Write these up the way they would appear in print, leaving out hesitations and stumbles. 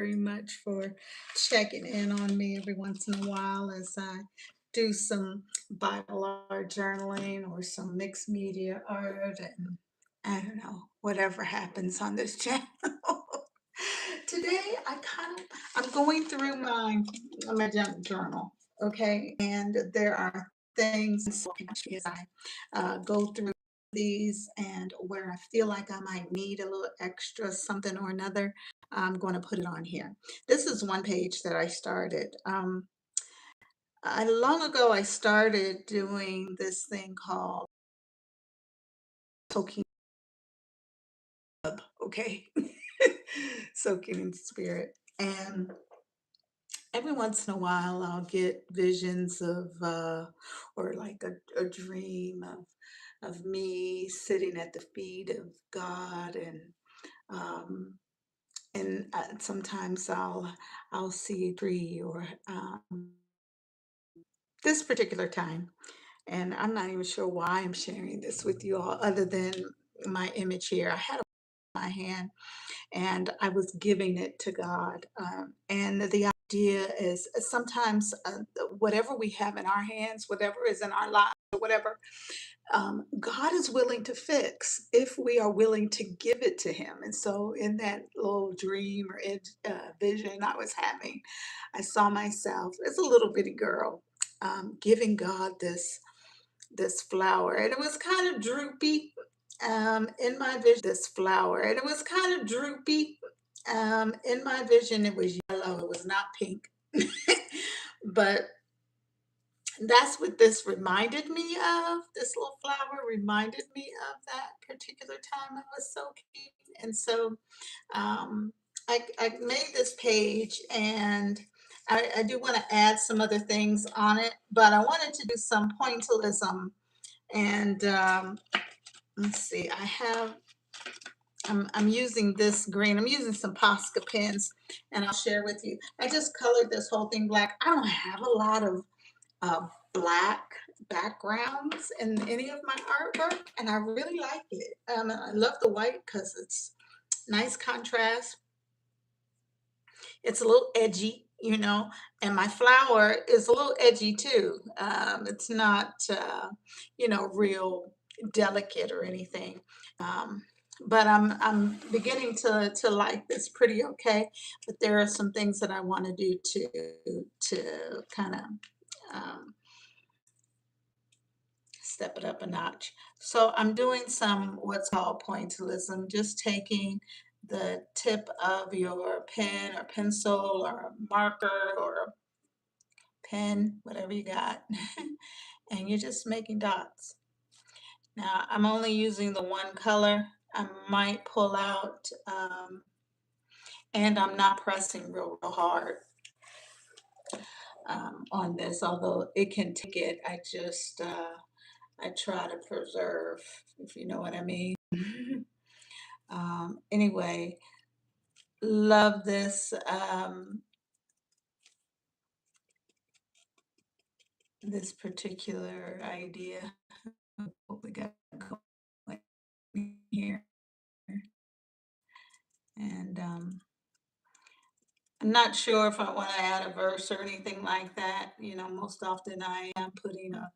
very much for checking in on me every once in a while as I do some Bible art journaling or some mixed media art and I don't know, whatever happens on this channel. Today I'm going through my junk journal, okay? And there are things as I go through these and where I feel like I might need a little extra something or another, I'm going to put it on here. This is one page that I started. Long ago, I started doing this thing called soaking up, okay? Soaking in spirit. And every once in a while, I'll get visions of, or like a dream of me sitting at the feet of God um, and sometimes I'll see a tree or this particular time, and I'm not even sure why I'm sharing this with you all, other than my image here. I had my hand and I was giving it to God. And the idea is sometimes whatever we have in our hands, whatever is in our lives, or whatever God is willing to fix if we are willing to give it to Him. And so, in that little dream or vision I was having, I saw myself as a little bitty girl giving God this flower, and it was kind of droopy. In my vision, this flower, and it was kind of droopy. In my vision, it was yellow. It was not pink, but that's what this reminded me of. This little flower reminded me of that particular time I was soaking. And so I made this page and I do want to add some other things on it, but I wanted to do some pointillism. And let's see, I'm using this green. I'm using some Posca pens, and I'll share with you. I just colored this whole thing black. I don't have a lot of uh, black backgrounds in any of my artwork, and I really like it. I love the white because it's nice contrast. It's a little edgy, and my flower is a little edgy too. It's not, real delicate or anything. Um, but I'm beginning to like this pretty okay. But there are some things that I want to do to kind of um, step it up a notch. So I'm doing some what's called pointillism, just taking the tip of your pen or pencil or a marker or a pen, whatever you got, and you're just making dots. Now I'm only using the one color. I might pull out, and I'm not pressing real hard on this, although it can take it. I try to preserve, if you know what I mean. Anyway, love this particular idea of what we got going here. And I'm not sure if I want to add a verse or anything like that. Most often I am putting a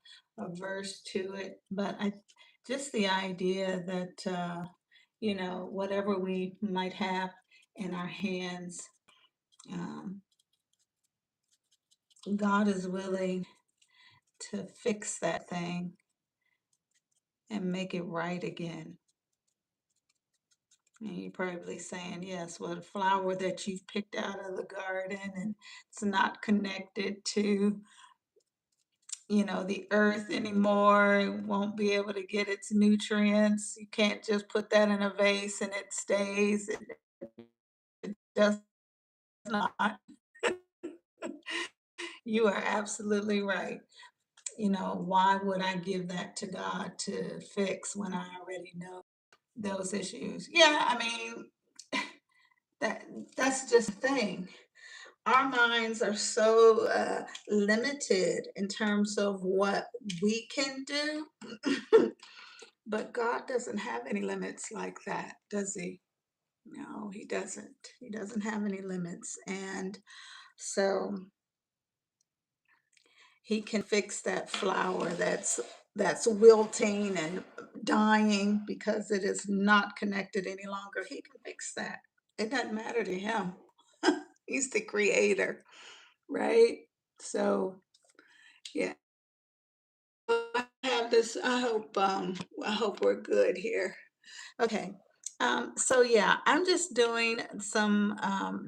verse to it, but I just the idea that whatever we might have in our hands, um, God is willing to fix that thing and make it right again. And you're probably saying, yes, well, the flower that you've picked out of the garden and it's not connected to, the earth anymore, it won't be able to get its nutrients. You can't just put that in a vase and it stays. It does not. You are absolutely right. Why would I give that to God to fix when I already know those issues? Yeah, I mean, that that's just the thing. Our minds are so limited in terms of what we can do, but God doesn't have any limits like that, does He? No, he doesn't. He doesn't have any limits. And so he can fix that flower that's wilting and dying because it is not connected any longer. He can fix that. It doesn't matter to him. He's the creator, right? So yeah, I have this. I hope we're good here. Okay. So yeah, I'm just doing some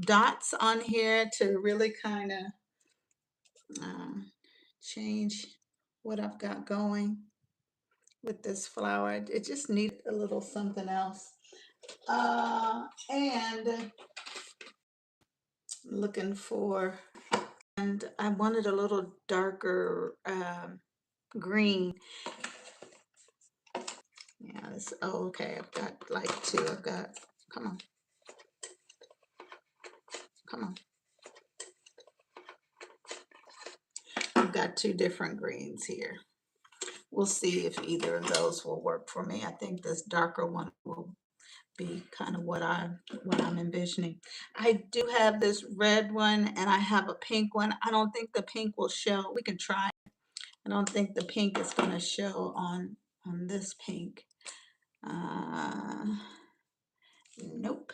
dots on here to really kind of um, change what I've got going with this flower. It just needed a little something else. And looking for, and I wanted a little darker green. Yeah, this, oh, okay. I've got like two. I've got, come on, come on. I've got two different greens here. We'll see if either of those will work for me. I think this darker one will be kind of what I'm envisioning. I do have this red one and I have a pink one. I don't think the pink will show. We can try. I don't think the pink is going to show on this pink. Uh, nope.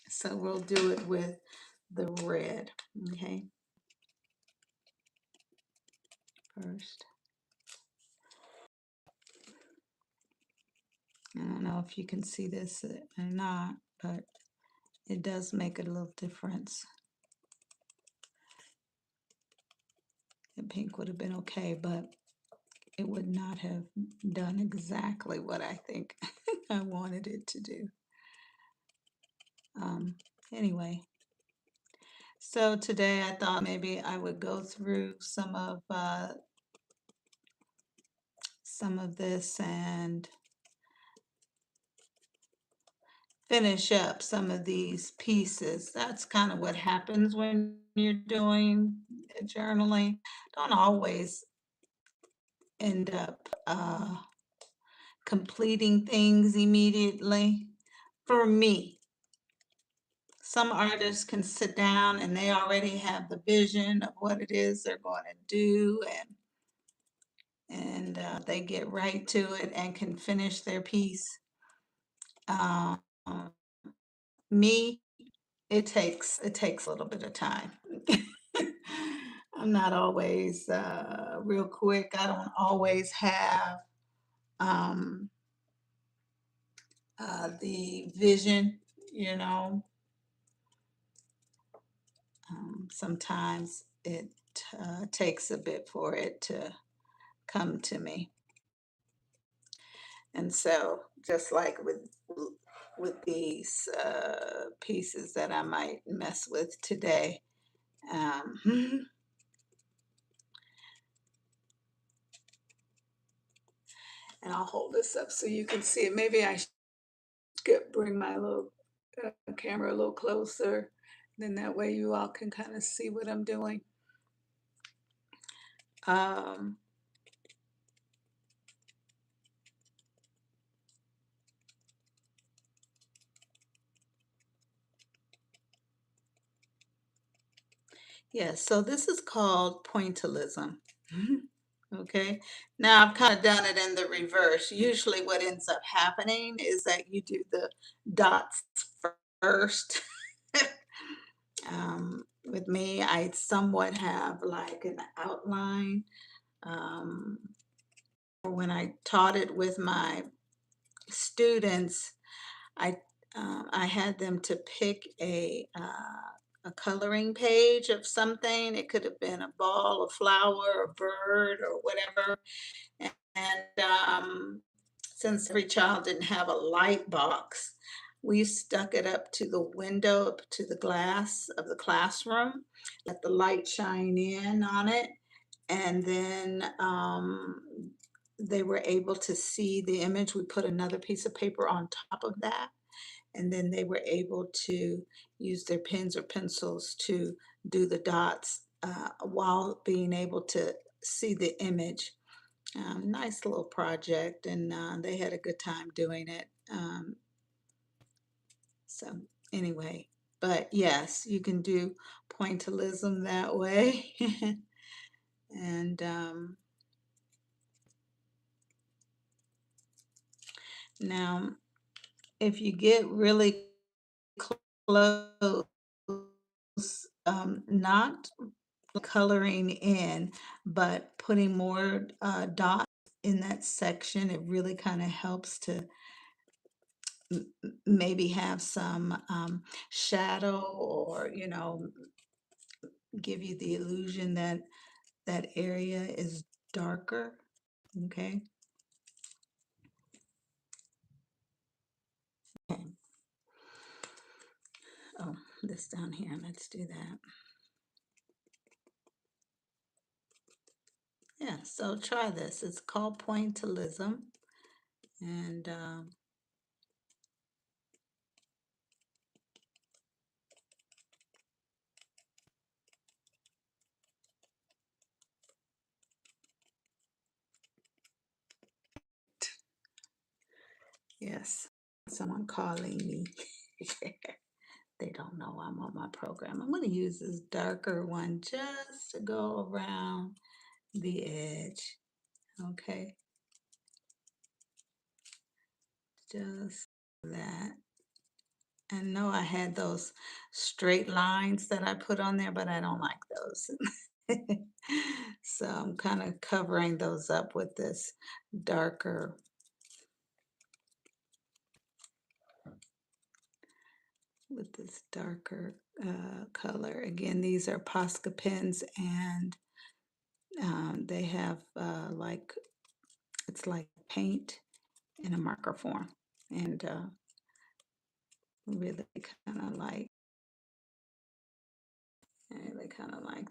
So we'll do it with the red. Okay. First. I don't know if you can see this or not, but it does make a little difference. The pink would have been okay, but it would not have done exactly what I think I wanted it to do. Um, anyway, so today I thought maybe I would go through some of this and finish up some of these pieces. That's kind of what happens when you're doing journaling. Don't always end up completing things immediately. For me, some artists can sit down and they already have the vision of what it is they're going to do, and they get right to it and can finish their piece. Um, Me, it takes a little bit of time. I'm not always real quick. I don't always have um, the vision, you know. Sometimes it takes a bit for it to come to me. And so, just like with these pieces that I might mess with today, and I'll hold this up so you can see it. Maybe I should bring my little camera a little closer, then that way you all can kind of see what I'm doing. Um, yeah, so this is called pointillism. Okay, now I've kind of done it in the reverse. Usually, what ends up happening is that you do the dots first. With me, I somewhat have like an outline. Um, when I taught it with my students, I I had them to pick a coloring page of something. It could have been a ball, a flower, a bird, or whatever. And since every child didn't have a light box, we stuck it up to the window, up to the glass of the classroom, let the light shine in on it, and then they were able to see the image. We put another piece of paper on top of that, and then they were able to use their pens or pencils to do the dots while being able to see the image. Nice little project, and they had a good time doing it. So anyway, but yes, you can do pointillism that way. And now, if you get really close, not coloring in, but putting more dots in that section, it really kind of helps to maybe have some shadow, or give you the illusion that that area is darker. Okay. Okay. Oh, this down here. Let's do that. Yeah, so try this. It's called pointillism. And yes, someone calling me. They don't know I'm on my program. I'm going to use this darker one just to go around the edge. Okay, just that. And no, I had those straight lines that I put on there, but I don't like those. So I'm kind of covering those up with this darker, color. Again, these are Posca pens, and they have like, it's like paint in a marker form, and really kind of like,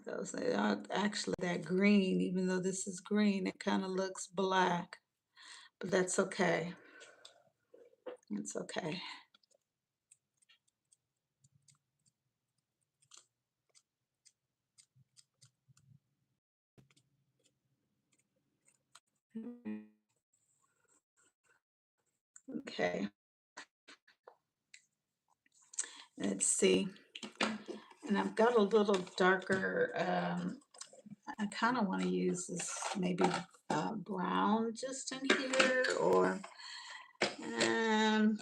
those. They are actually that green, even though this is green, it kind of looks black, but that's okay. It's okay. Okay, let's see. And I've got a little darker, I kind of want to use this maybe brown just in here, or um,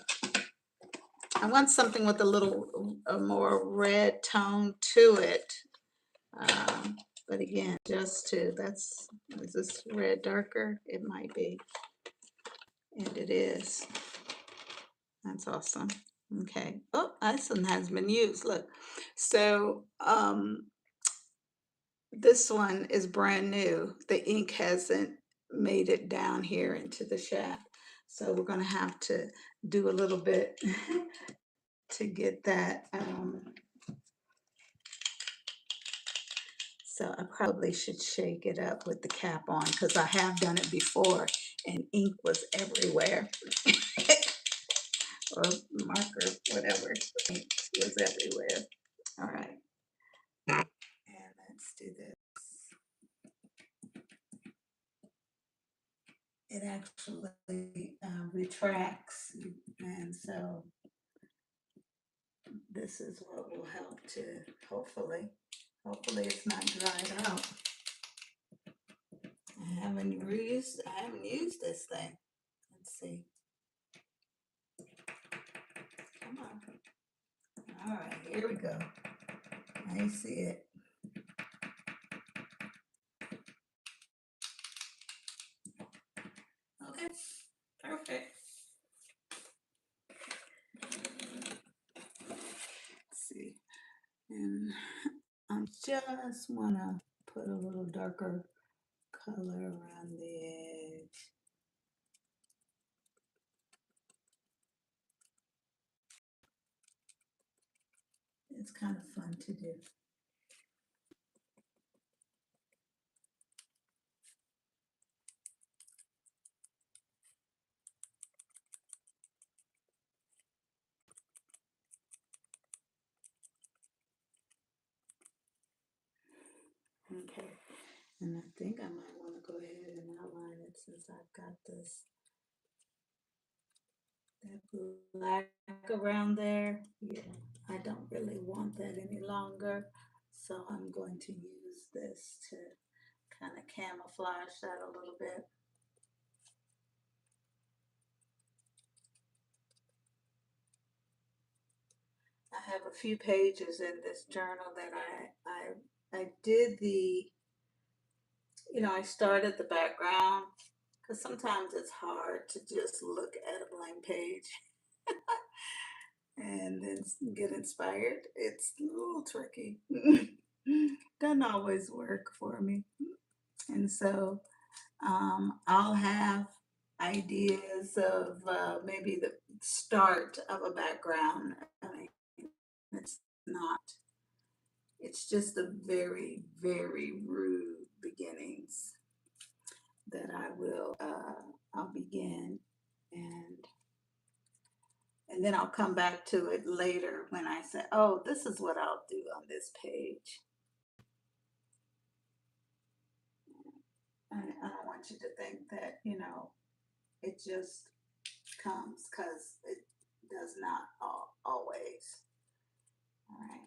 I want something with a little more red tone to it. Um, but again, just to, is this red darker? It might be, and it is. That's awesome. Okay. Oh, this one has been used. Look. So this one is brand new. The ink hasn't made it down here into the shaft. So we're going to have to do a little bit to get that. So I probably should shake it up with the cap on, because I have done it before and ink was everywhere. Or marker, whatever. Ink was everywhere. All right. And let's do this. It actually retracts, and so this is what will help to, hopefully it's not dried out. I haven't used this thing. Let's see. Come on. All right, here we go. I see it. Okay, perfect. Let's see. And I just want to put a little darker color around the edge. It's kind of fun to do. Okay, and I think I might want to go ahead and outline it, since I've got that black around there. Yeah, I don't really want that any longer. So I'm going to use this to kind of camouflage that a little bit. I have a few pages in this journal that I did I started the background because sometimes it's hard to just look at a blank page and then get inspired. It's a little tricky. Doesn't always work for me. And so I'll have ideas of maybe the start of a background. I mean, it's not, it's just the very, very rude beginnings that I'll begin and then I'll come back to it later when I say, oh, this is what I'll do on this page. I don't want you to think that, it just comes because it does not always. All right.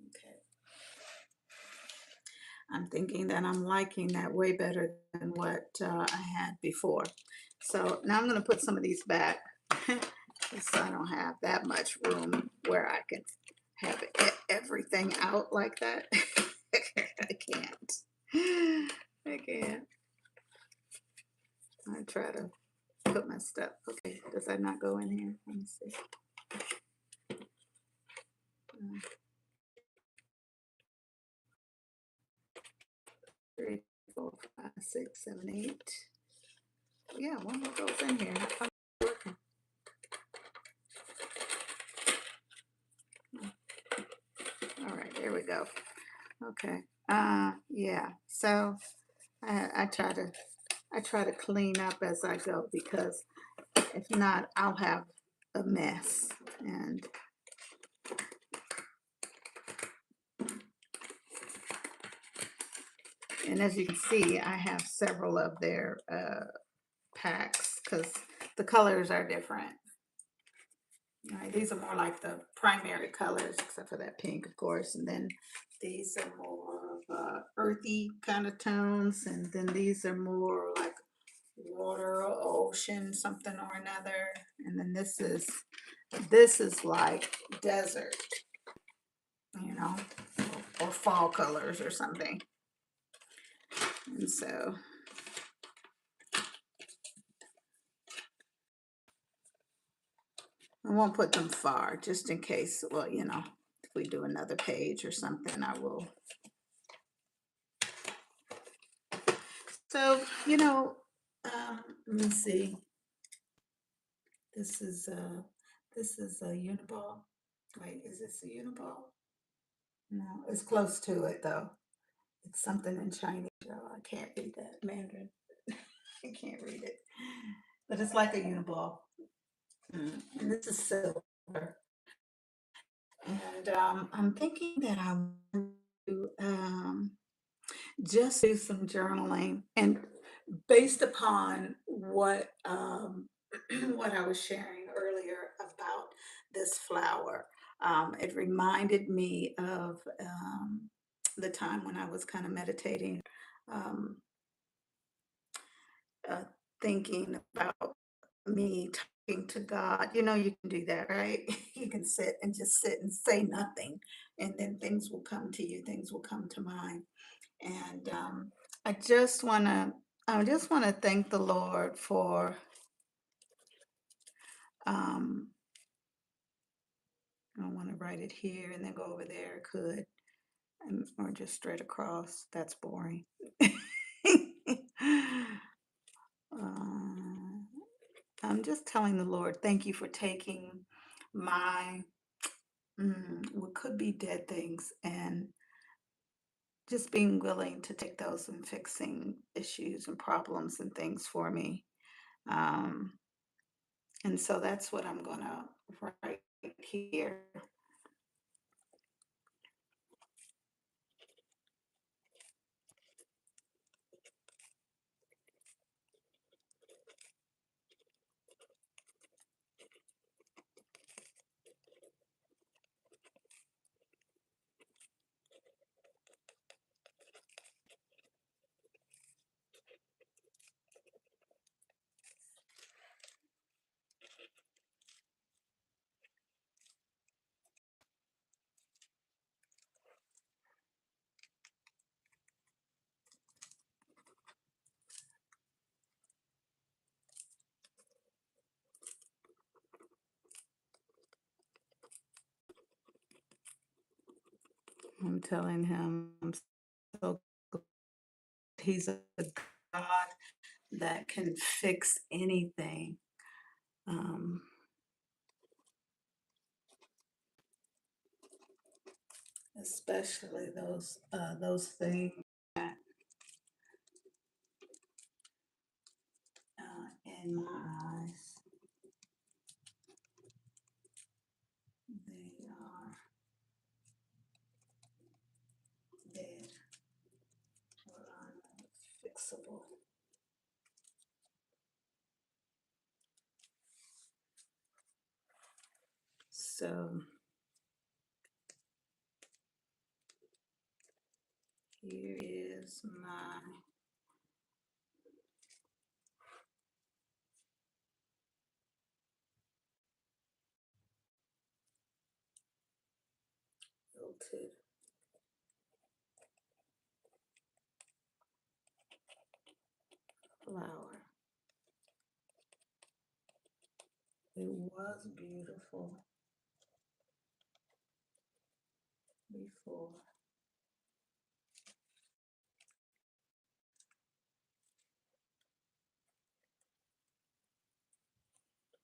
Okay. I'm thinking that I'm liking that way better than what I had before. So now I'm going to put some of these back so I don't have that much room where I can have everything out like that. I can't. I can't. I try to put my stuff. Okay, does that not go in here? Let me see. 3, 4, 5, 6, 7, 8. Yeah, one more goes in here. I'm working. All right, there we go. Okay. Yeah. So I try to clean up as I go because if not, I'll have a mess. And as you can see, I have several of their packs because the colors are different. All right, these are more like the primary colors, except for that pink, of course. And then these are more of earthy kind of tones. And then these are more like water or ocean, something or another. And then this is like desert, you know, or fall colors or something. And so I won't put them far just in case, well, if we do another page or something, I will. So, let me see. This is a uniball. Wait, is this a uniball? No, it's close to it though. It's something in Chinese. Oh, I can't read that Mandarin. I can't read it. But it's like a uniball. And this is silver. And I'm thinking that I want to just do some journaling and based upon what what I was sharing earlier about this flower. It reminded me of the time when I was kind of meditating, um, uh, thinking about me talking to God. You can do that, right? You can sit and just sit and say nothing, and then things will come to you, things will come to mind. And I just want to I just want to thank the Lord for um I want to write it here and then go over there. Could or just straight across. That's boring. Uh, I'm just telling the Lord, thank you for taking my what could be dead things and just being willing to take those and fixing issues and problems and things for me. Um, and so that's what I'm gonna write here. I'm telling him I'm so glad he's a God that can fix anything. Um, Especially those things that in my eyes they are dead or unfixable. So here is my wilted flower. It was beautiful before.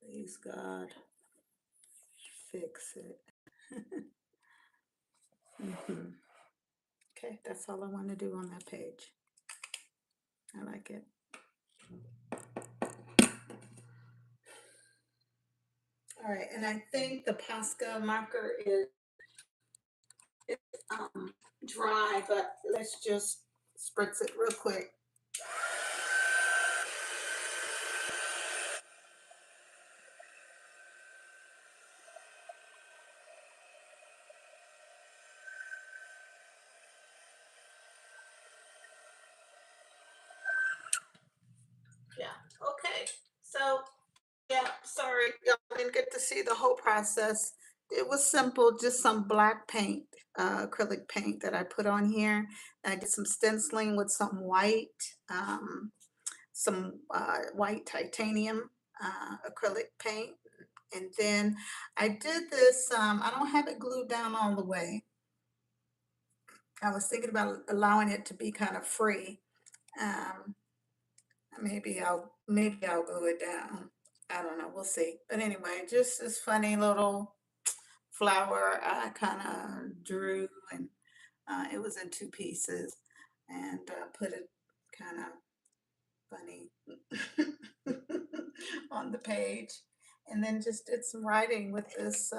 Please God, fix it. Mhm. Okay, that's all I want to do on that page. I like it. All right, and I think the Posca marker is um, dry, but let's just spritz it real quick. Yeah, okay. So, yeah, sorry, y'all didn't get to see the whole process. It was simple, just some black paint, acrylic paint that I put on here. I did some stenciling with um, some white titanium acrylic paint. And then I did this, I don't have it glued down all the way. I was thinking about allowing it to be kind of free. Um, maybe I'll glue it down. I don't know. We'll see. But anyway, just this funny little flower I kind of drew, and it was in two pieces, and put it kind of funny on the page, and then just did some writing with this.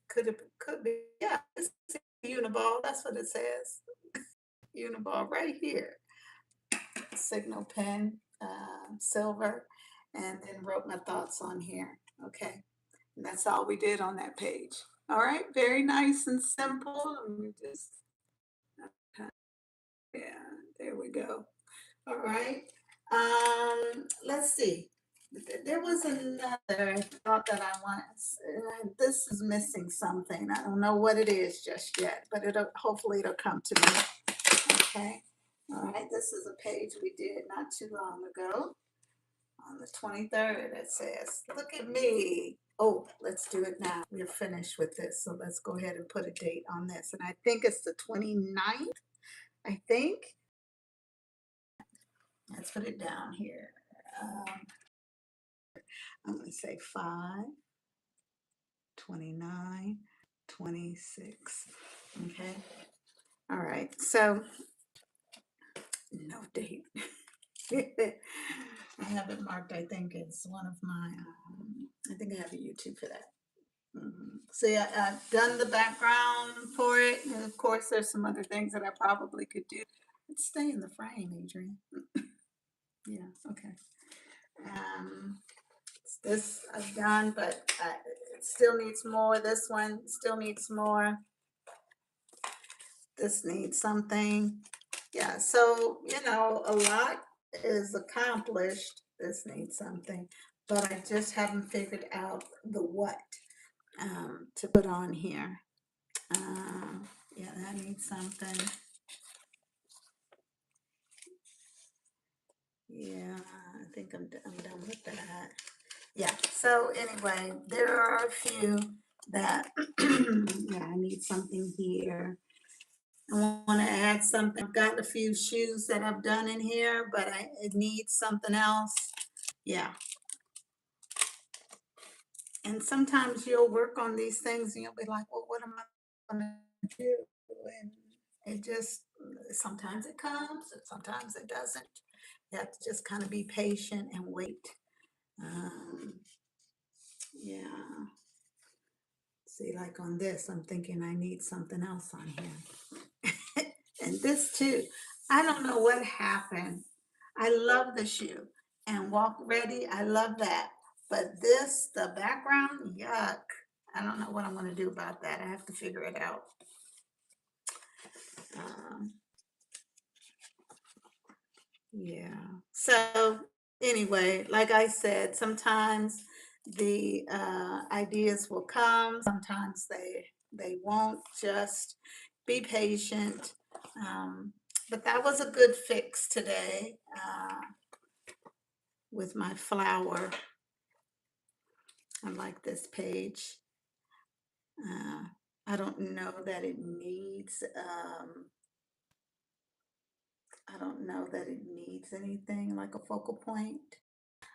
Could be, yeah, it's Uniball. That's what it says. Uniball right here. Signal pen, silver, and then wrote my thoughts on here. Okay, and that's all we did on that page. All right, very nice and simple. Let me just, yeah, there we go. All right. Let's see. There was another thought that I want. This is missing something. I don't know what it is just yet, but it'll hopefully it'll come to me. Okay. All right. This is a page we did not too long ago. On the 23rd, it says, "Look at me." Oh, let's do it now. We're finished with this. So let's go ahead and put a date on this. And I think it's the 29th. I think. Let's put it down here. Um, I'm going to say 5, 29, 26. Okay. All right. So, no date. I have it marked. I think it's one of my, I think I have a YouTube for that. See, I've done the background for it. And of course, there's some other things that I probably could do. Let's stay in the frame, Adrienne. Yeah, okay. Um, this I've done, but it still needs more. This one still needs more. This needs something. Yeah, so, a lot is accomplished. This needs something, but I just haven't figured out the what to put on here. Yeah, that needs something. Yeah, I think I'm done with that. Yeah, so anyway, there are a few that, yeah, I need something here. I want to add something. I've got a few shoes that I've done in here, but it needs something else. Yeah. And sometimes you'll work on these things and you'll be like, well, what am I going to do? And it just, sometimes it comes and sometimes it doesn't. You have to just kind of be patient and wait. Um, yeah. See, like on this, I'm thinking I need something else on here. And this too. I don't know what happened. I love the shoe and walk ready. I love that. But this, the background, yuck. I don't know what I'm going to do about that. I have to figure it out. Um, yeah. So anyway, like I said, sometimes the ideas will come. Sometimes they won't. Just be patient. Um, but that was a good fix today with my flower. I like this page. Uh, I don't know that it needs. I don't know that it needs anything like a focal point.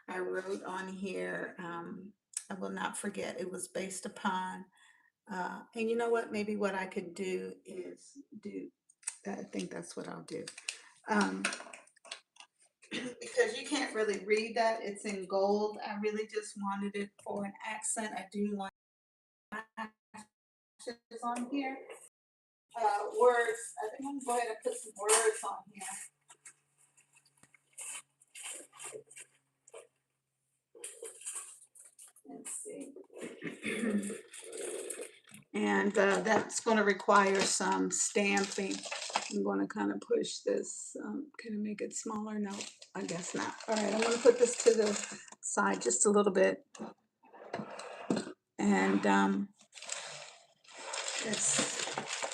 I wrote on here, I will not forget, it was based upon, and you know what, maybe what I could do is do, I think that's what I'll do. Um, because you can't really read that, it's in gold. I really just wanted it for an accent. I do want on here. Words, I think I'm going to put some words on here. Let's see. And that's going to require some stamping. I'm going to kind of push this, kind of make it smaller. No, I guess not. All right, I'm going to put this to the side just a little bit. And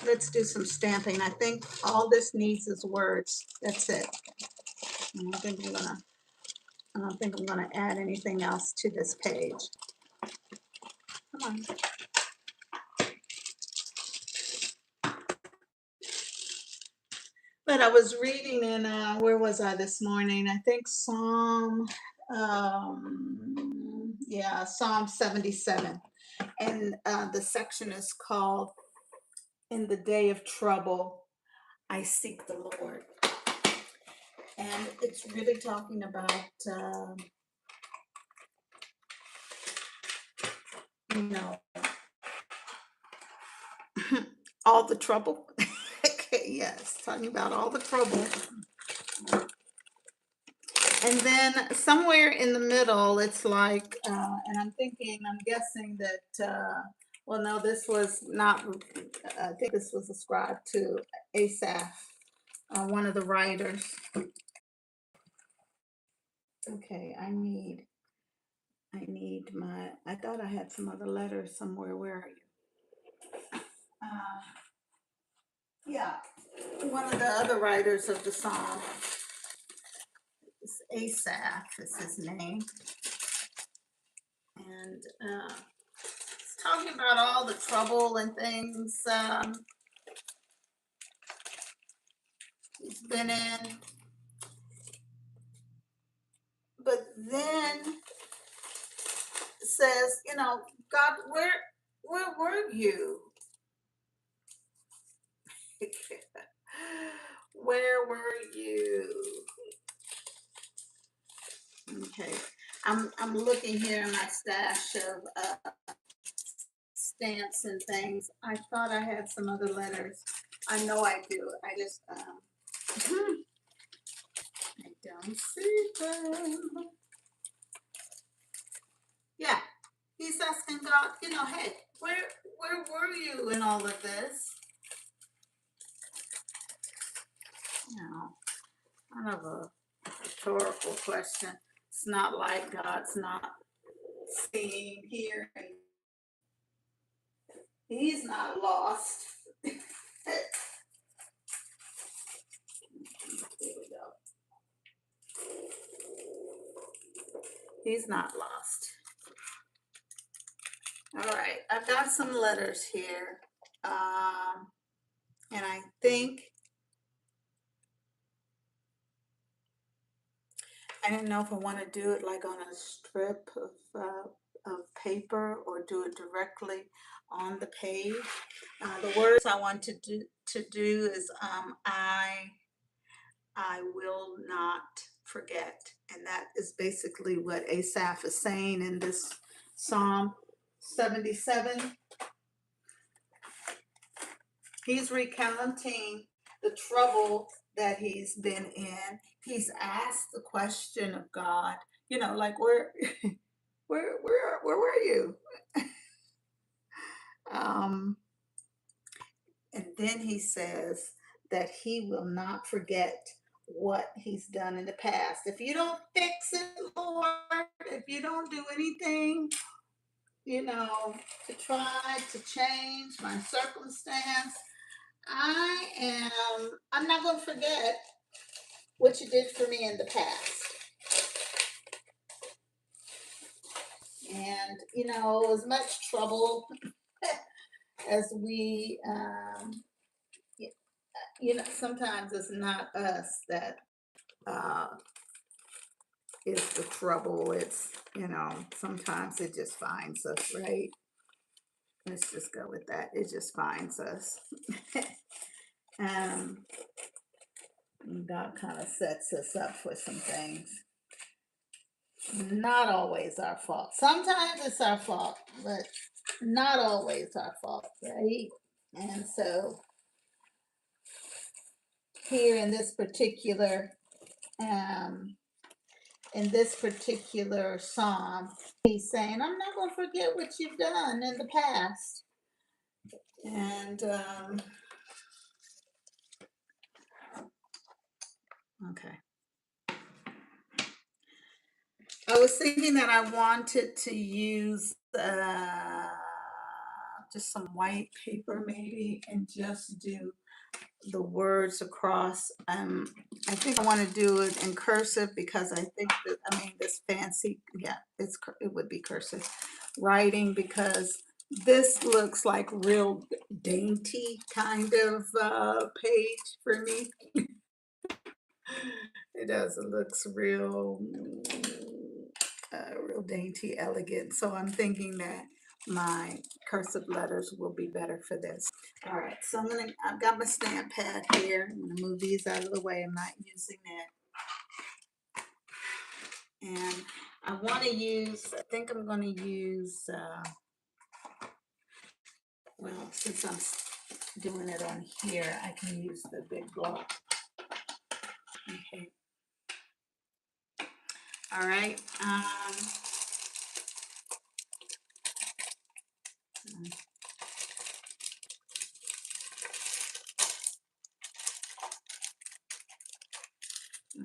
let's do some stamping. I think all this needs is words. That's it. I don't think I'm gonna add anything else to this page. Come on. But I was reading in where was I this morning? I think Psalm 77. And the section is called In the Day of Trouble, I Seek the Lord. And it's really talking about, you know, all the trouble. Okay, yes, talking about all the trouble. And then somewhere in the middle, it's like, and I'm guessing that, well, no, this was not, I think this was ascribed to Asaph, one of the writers. Okay, I thought I had some other letters somewhere. Where are you? Yeah, one of the other writers of the song is Asaph, is his name. And it's talking about all the trouble and things he's been in. But then says, God, where were you? Where were you? Okay, I'm looking here in my stash of stamps and things. I thought I had some other letters. I know I do. I just I don't see them. Yeah, he's asking God, hey, where were you in all of this? Kind of a rhetorical question. It's not like God's not seeing, hearing. He's not lost. There we go. He's not lost. All right, I've got some letters here. And I think, I didn't know if I want to do it like on a strip of paper or do it directly on the page. The words I want to do is I will not forget. And that is basically what Asaph is saying in this Psalm 77. He's recounting the trouble that he's been in. He's asked the question of God, like where were you? Um, and then he says that he will not forget what he's done in the past. If you don't fix it, Lord, if you don't do anything, to try to change my circumstance, I'm not going to forget what you did for me in the past. And, as much trouble as we, sometimes it's not us that uh, is the trouble. It's, sometimes it just finds us, right? Let's just go with that. It just finds us. um, God kind of sets us up for some things. Not always our fault. Sometimes it's our fault, but not always our fault, right? And so here um, in this particular psalm, he's saying, I'm not going to forget what you've done in the past. And okay. I was thinking that I wanted to use just some white paper maybe and just do the words across. I think I want to do it in cursive because I think that, this fancy, yeah, it would be cursive writing because this looks like real dainty kind of page for me. It does. It looks real dainty, elegant. So I'm thinking that my cursive letters will be better for this. All right, so I've got my stamp pad here. I'm gonna move these out of the way. I'm not using it. And I think I'm gonna use, well, since I'm doing it on here, I can use the big block. Okay. All right. All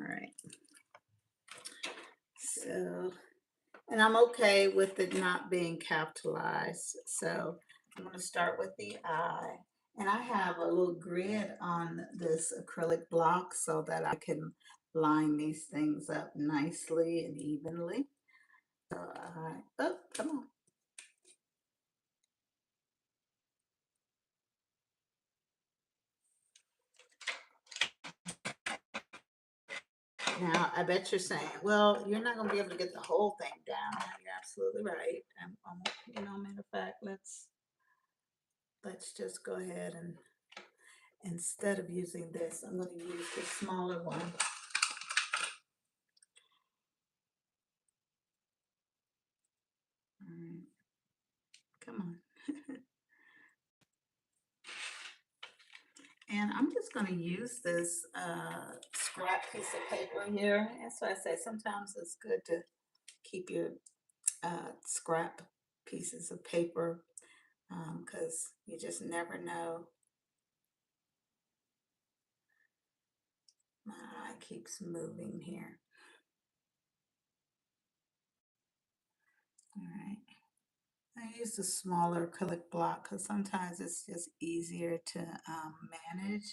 right. So, and I'm okay with it not being capitalized. So I'm going to start with the I. And I have a little grid on this acrylic block so that I can line these things up nicely and evenly. So oh, come on. Now, I bet you're saying, well, you're not going to be able to get the whole thing down. You're absolutely right. Matter of fact, let's just go ahead and instead of using this, I'm going to use the smaller one. All right. Come on. And I'm just going to use this scrap piece of paper here. That's why I say sometimes it's good to keep your scrap pieces of paper because you just never know. My eye keeps moving here. All right. I use the smaller acrylic block because sometimes it's just easier to manage.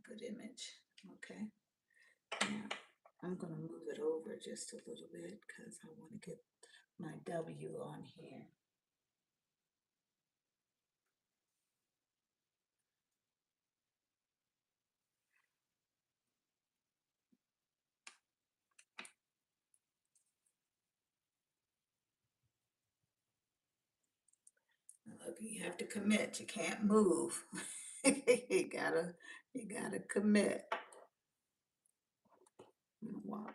Good image. Okay. Now I'm going to move it over just a little bit because I want to get my W on here. Look, you have to commit. You can't move. You gotta commit.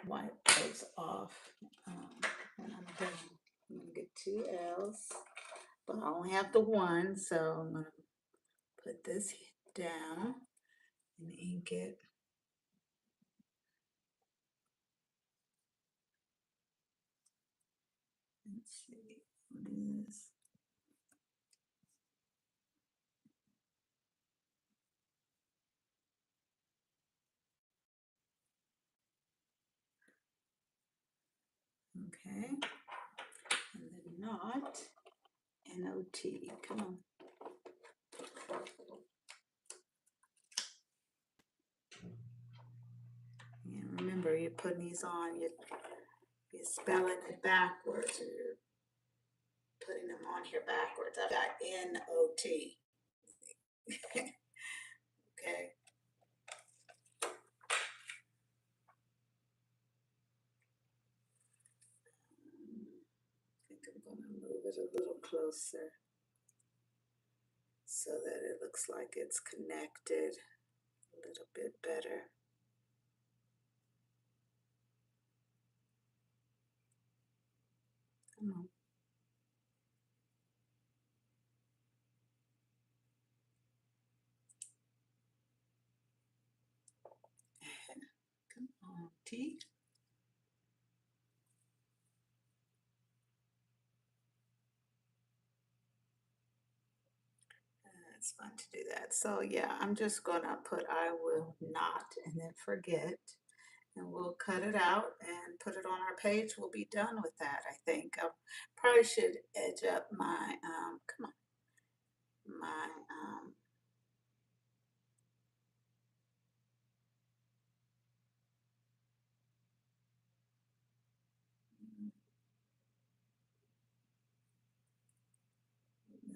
Wipe those off when I'm done. I'm gonna get 2 L's, but I only have the one, so I'm gonna put this down and ink it. Let's see what it is. Okay, and then not N-O-T. Come on. And remember, you're putting these on. You're spelling it backwards. Or you're putting them on here backwards. I've got N-O-T. Okay. I think I'm going to move it a little closer so that it looks like it's connected a little bit better. Come on. Come on, T. It's fun to do that. So yeah, I'm just gonna put I will not and then forget. And we'll cut it out and put it on our page. We'll be done with that, I think. I probably should edge up my, come on, my,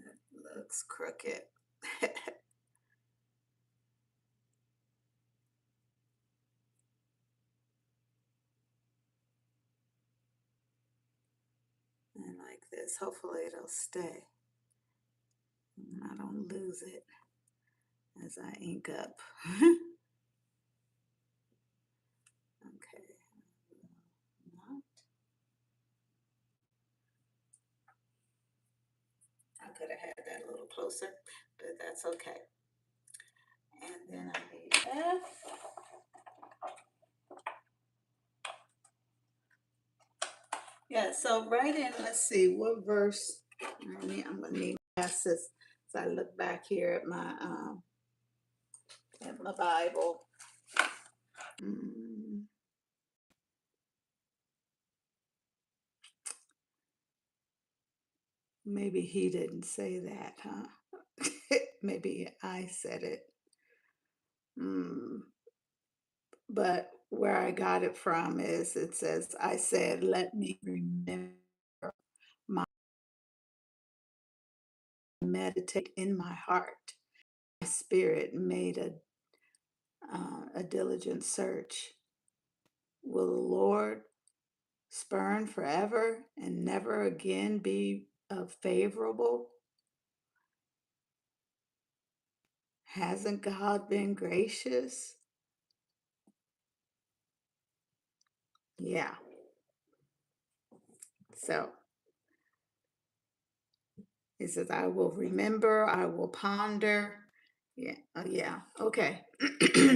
that looks crooked. And like this, hopefully it'll stay. And I don't lose it as I ink up. Okay. Not. I could have had that a little closer, but that's okay. And then I need F. Yeah, so right in, let's see, what verse? I'm gonna need glasses as I look back here at my Bible. Mm, maybe he didn't say that, huh? Maybe I said it. Mm, but where I got it from is it says, I said, let me remember my meditate in my heart. My spirit made a diligent search. Will the Lord spurn forever and never again be favorable? Hasn't God been gracious? Yeah. So he says, I will remember, I will ponder. Yeah. Yeah. Okay.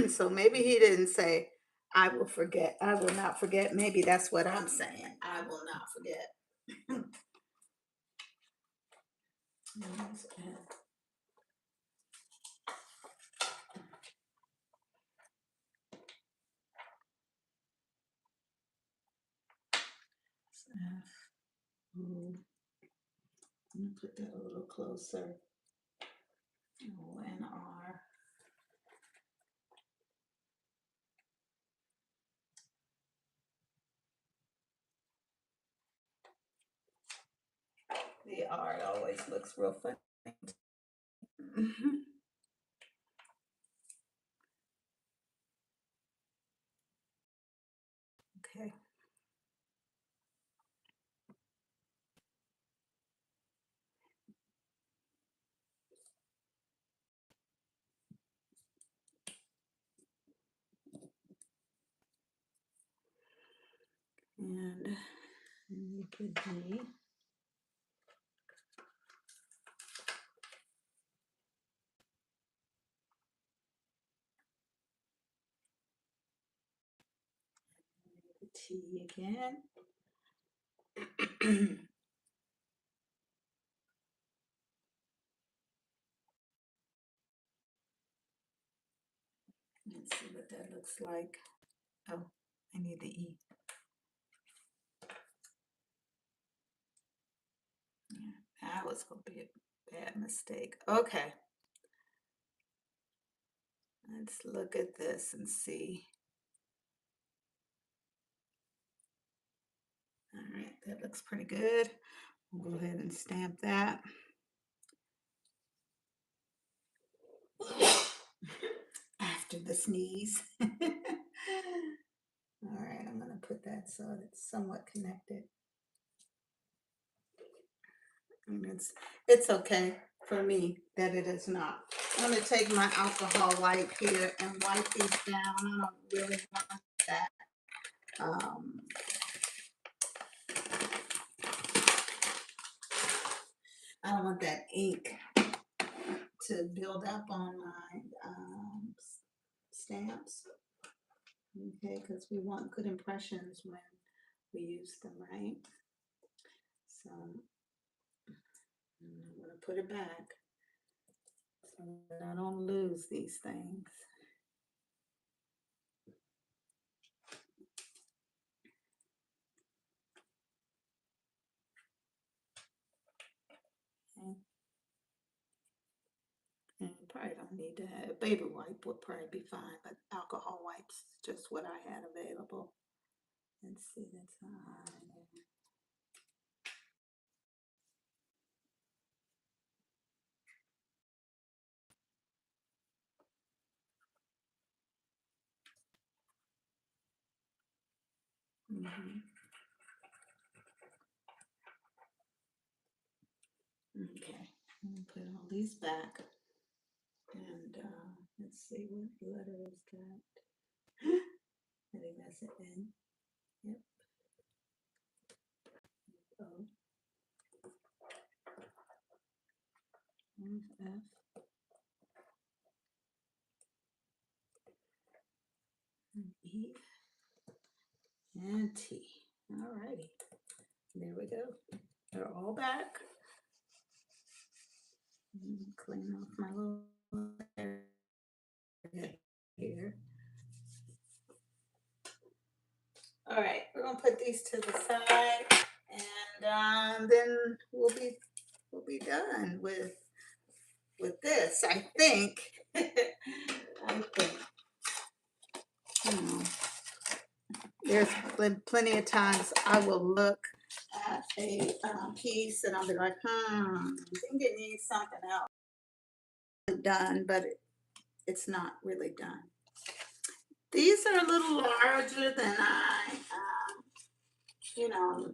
So maybe he didn't say, I will forget. I will not forget. Maybe that's what I'm saying. I will not forget. Ooh, let me put that a little closer. O-N-R. The art always looks real funny. Mhm. Okay. And you could be the T again. Let's see what that looks like. Oh, I need the E. Yeah, that was going to be a bad mistake. Okay, let's look at this and see. All right, that looks pretty good. We'll go ahead and stamp that. After the sneeze. All right, I'm going to put that so it's somewhat connected. And it's okay for me that it is not. I'm going to take my alcohol wipe here and wipe these down. I don't really want that. I don't want that ink to build up on my stamps. Okay, because we want good impressions when we use them, right? So I'm going to put it back so that I don't lose these things. Okay. And you probably don't need to have baby wipe would probably be fine, but alcohol wipes is just what I had available. Let's see, that's on. Mm-hmm. Okay, I'm gonna put all these back, and let's see what letter is that. I think that's an N. Yep. O. F. And E. And T. All righty. There we go. They're all back. Clean off my little area here. All right, we're gonna put these to the side, and then we'll be done with this. I think. I think. You know, there's been plenty of times I will look at a piece and I'll be like, I think it needs something else done, but it's not really done. These are a little larger than you know,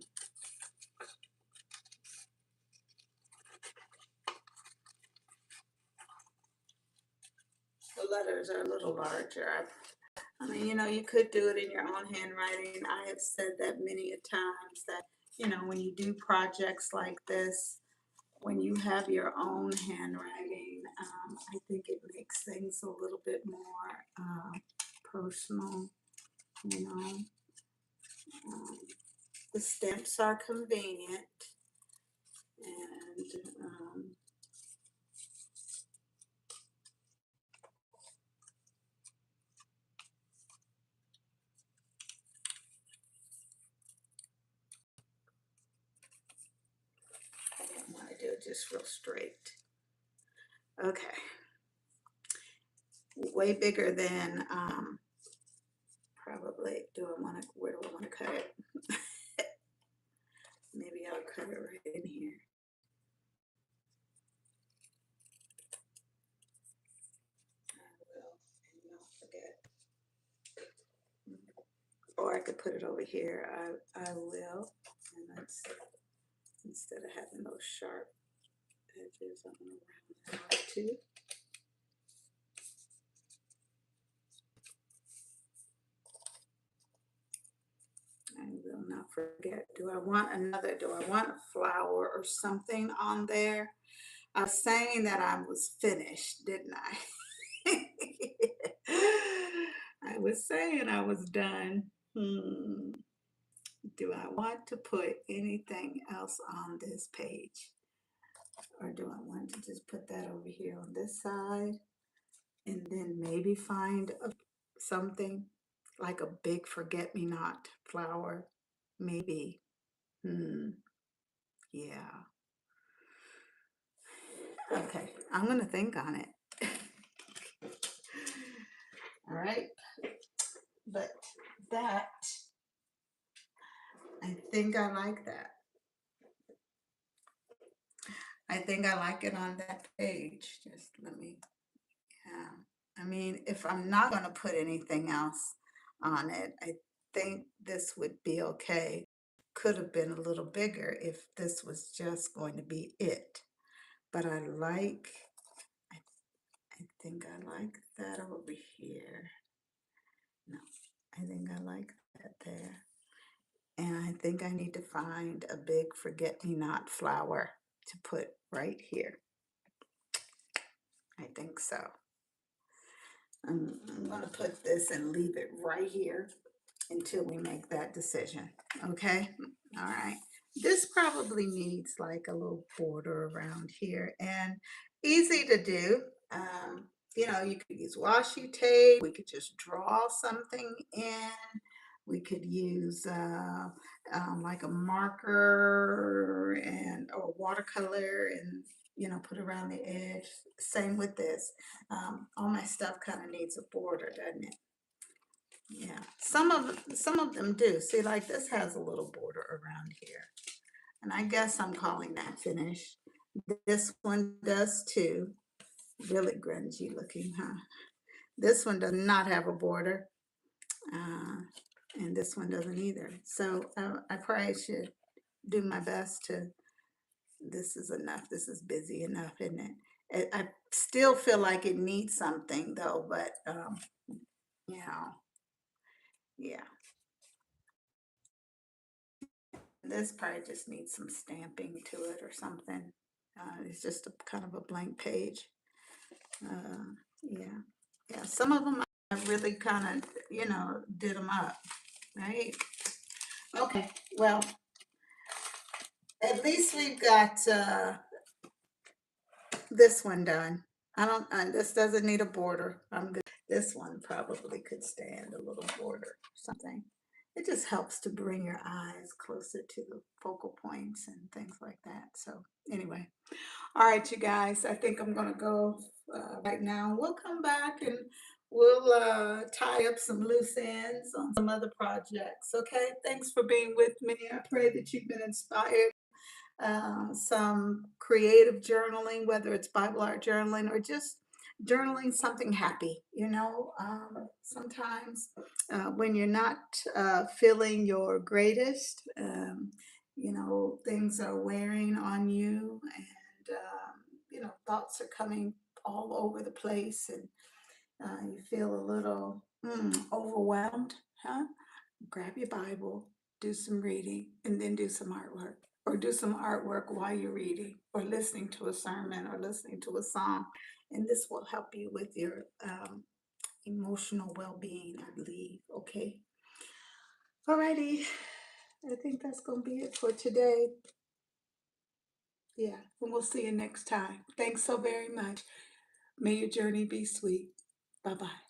the letters are a little larger. I mean, you could do it in your own handwriting. I have said that many a times that, when you do projects like this, when you have your own handwriting, I think it makes things a little bit more personal, you know. Um, the stamps are convenient, and I didn't want to do it just real straight. Okay. Way bigger than probably, where do I want to cut it? Maybe I'll cut it right in here. forget. Or I could put it over here. I will. And let's, instead of having those sharp edges, I'm going to round that out too. I will not forget. Do I want a flower or something on there? I was saying that I was finished, didn't I? I was saying I was done. Do I want to put anything else on this page? Or do I want to just put that over here on this side and then maybe find something like a big forget-me-not flower? Maybe. Yeah. Okay, I'm gonna think on it. All right, but that, I think I like that. I think I like it on that page. Just let me, yeah. I mean, if I'm not gonna put anything else on it, I think this would be okay. Could have been a little bigger if this was just going to be it. But I think I like that over here. No, I think I like that there. And I think I need to find a big forget-me-not flower to put right here. I think so. I'm going to put this and leave it right here until we make that decision. Okay? All right. This probably needs like a little border around here and easy to do. You know, you could use washi tape. We could just draw something in. We could use like a marker and or watercolor and put around the edge. Same with this. All my stuff kind of needs a border, doesn't it? Yeah, some of them do. See, like this has a little border around here, and I guess I'm calling that finished. This one does too. Really grungy looking, huh? This one does not have a border, and this one doesn't either. So I probably should do my best to. This is enough. This is busy enough, isn't it? I still feel like it needs something though, but you know, yeah. This probably just needs some stamping to it or something. It's just a kind of a blank page. Yeah, yeah. Some of them I really kind of, did them up, right? Okay, well, at least we've got this one done. I don't, this doesn't need a border. I'm good. This one probably could stand a little border or something. It just helps to bring your eyes closer to the focal points and things like that. So anyway, all right, you guys, I think I'm gonna go right now. We'll come back and we'll tie up some loose ends on some other projects. Okay, thanks for being with me. I pray that you've been inspired, some creative journaling, whether it's Bible art journaling or just journaling something happy. Sometimes when you're not feeling your greatest, things are wearing on you, and thoughts are coming all over the place, and you feel a little overwhelmed, huh? Grab your Bible, do some reading, and then do some artwork. Or do some artwork while you're reading, or listening to a sermon, or listening to a song. And this will help you with your emotional well being, I believe. Okay. Alrighty. I think that's going to be it for today. Yeah. And we'll see you next time. Thanks so very much. May your journey be sweet. Bye bye.